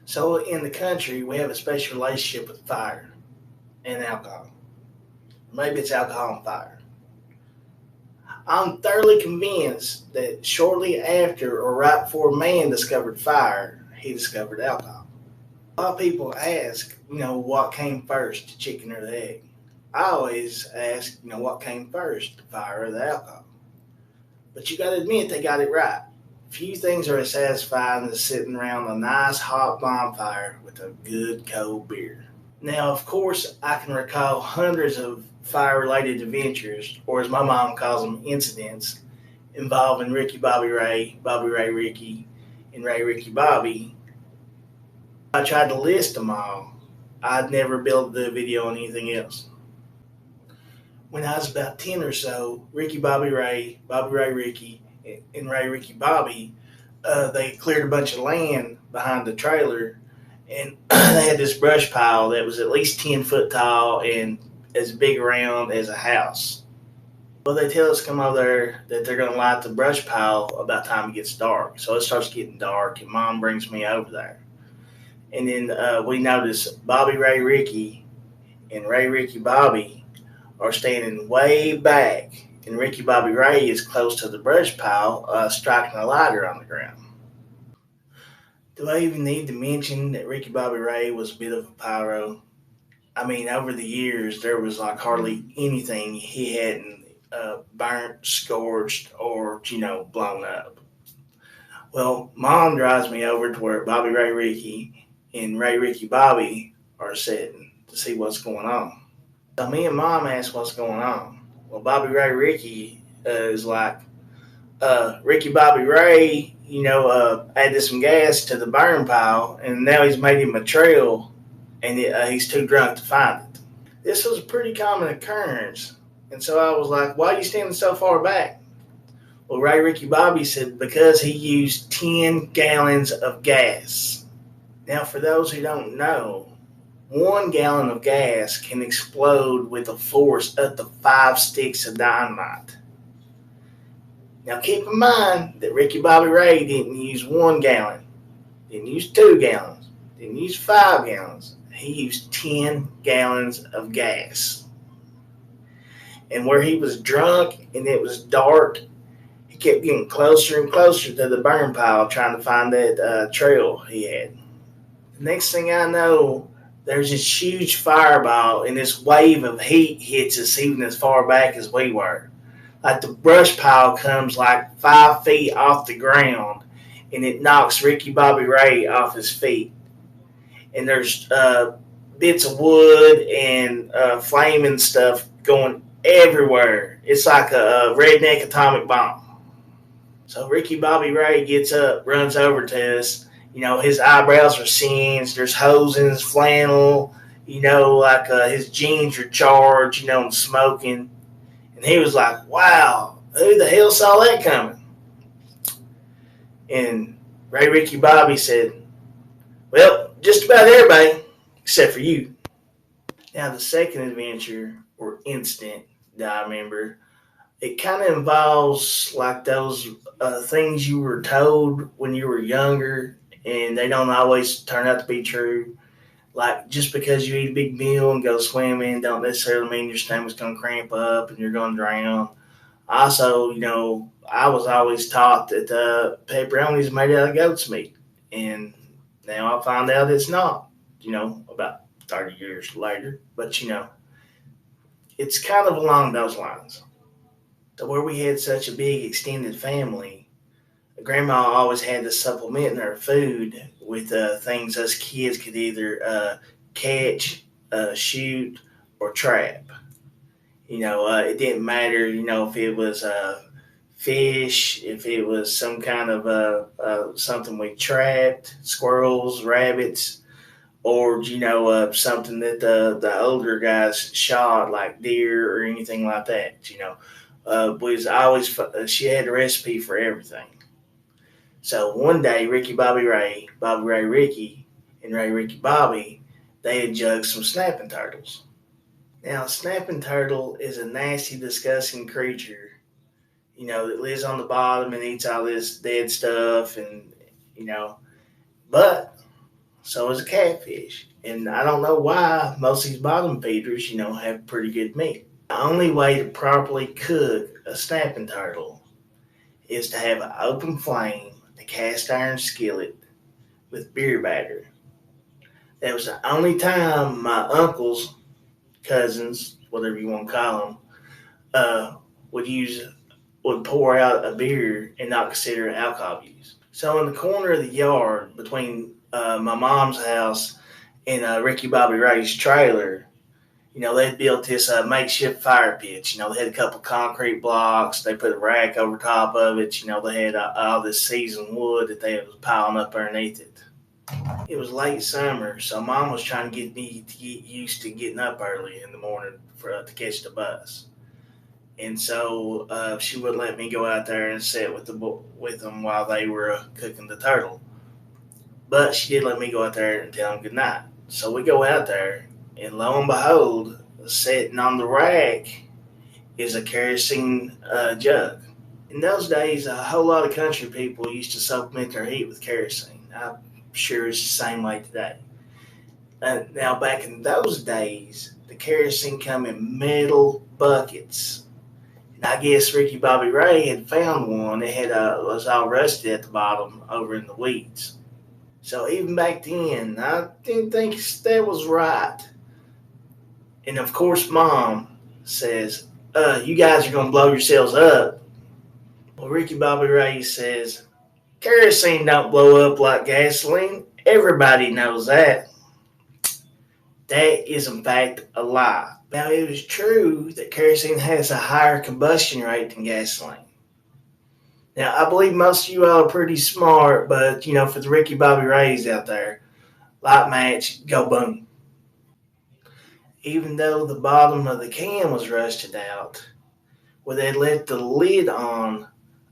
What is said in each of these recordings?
So in the country, we have a special relationship with fire and alcohol. Maybe it's alcohol and fire. I'm thoroughly convinced that shortly after or right before man discovered fire, he discovered alcohol. A lot of people ask, what came first, the chicken or the egg? I always ask, what came first, the fire or the alcohol? But you got to admit they got it right. Few things are as satisfying as sitting around a nice hot bonfire with a good cold beer. Now, of course, I can recall hundreds of fire related adventures, or as my mom calls them, incidents, involving Ricky Bobby Ray Ricky, and Ray Ricky Bobby. I tried to list them all. I'd never be able to do a video on anything else. When I was about 10 or so, Bobby Ray Ricky, and Ray Ricky Bobby, they cleared a bunch of land behind the trailer, and they had this brush pile that was at least 10 foot tall and as big around as a house. Well, they tell us to come over there that they're going to light the brush pile about time it gets dark. So it starts getting dark, and Mom brings me over there. And then we notice Bobby Ray Ricky and Ray Ricky Bobby are standing way back, and Ricky Bobby Ray is close to the brush pile, striking a lighter on the ground. Do I even need to mention that Ricky Bobby Ray was a bit of a pyro? I mean, over the years, there was like hardly anything he hadn't burnt, scorched, or, blown up. Well, Mom drives me over to where Bobby Ray Ricky and Ray Ricky Bobby are sitting to see what's going on. So me and Mom ask what's going on. Well, Bobby Ray Ricky is like, Ricky Bobby Ray, added some gas to the burn pile, and now he's made him a trail, and he's too drunk to find it. This was a pretty common occurrence, and so I was like, why are you standing so far back? Well, Ray Ricky Bobby said, because he used 10 gallons of gas. Now, for those who don't know, 1 gallon of gas can explode with a force up to 5 sticks of dynamite. Now, keep in mind that Ricky Bobby Ray didn't use 1 gallon, didn't use 2 gallons, didn't use 5 gallons. He used 10 gallons of gas. And where he was drunk and it was dark, he kept getting closer and closer to the burn pile trying to find that trail he had. The next thing I know, there's this huge fireball, and this wave of heat hits us even as far back as we were. Like the brush pile comes like 5 feet off the ground, and it knocks Ricky Bobby Ray off his feet. And there's bits of wood and flaming stuff going everywhere. It's like a redneck atomic bomb. So Ricky Bobby Ray gets up, runs over to us. His eyebrows are singed. There's holes in his flannel. Like his jeans are charged, and smoking. And he was like, wow, who the hell saw that coming? And Ray Ricky Bobby said, well, just about everybody, except for you. Now, the second adventure or incident that I remember, it kind of involves like those things you were told when you were younger, and they don't always turn out to be true. Like, just because you eat a big meal and go swimming don't necessarily mean your stomach's going to cramp up and you're going to drown. Also, I was always taught that pepperoni is made out of goat's meat. And now I find out it's not, about 30 years later. But, it's kind of along those lines. So where we had such a big extended family, Grandma always had to supplement in her food with things us kids could either catch, shoot, or trap. It didn't matter, if it was fish, if it was some kind of something we trapped, squirrels, rabbits, or something that the older guys shot, like deer or anything like that. Was always she had a recipe for everything. So one day, Ricky Bobby Ray Ricky, and Ray Ricky Bobby, they had jugged some snapping turtles. Now, a snapping turtle is a nasty, disgusting creature, that lives on the bottom and eats all this dead stuff, and, but So is a catfish. And I don't know why most of these bottom feeders, have pretty good meat. The only way to properly cook a snapping turtle is to have an open flame, a cast iron skillet with beer batter. That was the only time my uncles, cousins, whatever you want to call them, uh, would use would pour out a beer and not consider it alcohol use. So in the corner of the yard between my mom's house and Ricky Bobby Ray's trailer, they built this makeshift fire pit. They had a couple concrete blocks. They put a rack over top of it. They had all this seasoned wood that they was piling up underneath it. It was late summer, so Mom was trying to get me to get used to getting up early in the morning to catch the bus. And so she wouldn't let me go out there and sit with them while they were cooking the turtle. But she did let me go out there and tell them good night. So we go out there, and lo and behold, sitting on the rack is a kerosene jug. In those days, a whole lot of country people used to supplement their heat with kerosene. I'm sure it's the same way today. Now, back in those days, the kerosene come in metal buckets. And I guess Ricky Bobby Ray had found one that was all rusted at the bottom over in the weeds. So even back then, I didn't think that was right. And of course, Mom says, you guys are going to blow yourselves up. Well, Ricky Bobby Ray says, kerosene don't blow up like gasoline. Everybody knows that. That is, in fact, a lie. Now, it is true that kerosene has a higher combustion rate than gasoline. Now, I believe most of you all are pretty smart, but, for the Ricky Bobby Rays out there, light match, go boom. Even though the bottom of the can was rusted out, where they let the lid on,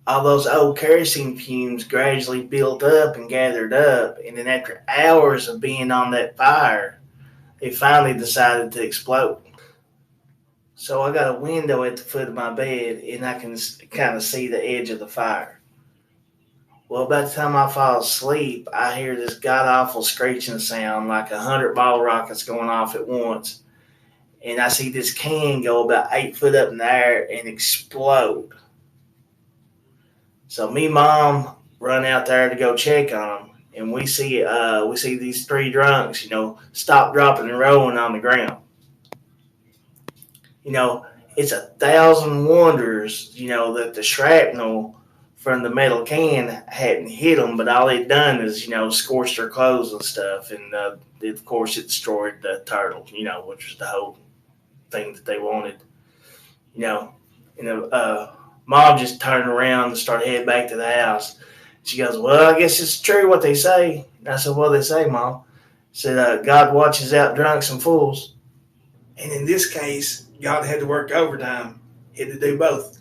all those old kerosene fumes gradually built up and gathered up, and then after hours of being on that fire, it finally decided to explode. So I got a window at the foot of my bed, and I can kind of see the edge of the fire. Well, by the time I fall asleep, I hear this god-awful screeching sound like 100 bottle rockets going off at once. And I see this can go about 8 foot up in the air and explode. So me and Mom run out there to go check on them. And we see these three drunks, stop, dropping, and rolling on the ground. It's 1,000 wonders, that the shrapnel from the metal can hadn't hit them, but all they'd done is, scorched their clothes and stuff. And of course, it destroyed the turtle, which was the whole thing that they wanted. Mom just turned around and started heading back to the house. She goes, well, I guess it's true what they say. And I said, what do they say, Mom? She said, God watches out drunks and fools. And in this case, God had to work overtime. He had to do both.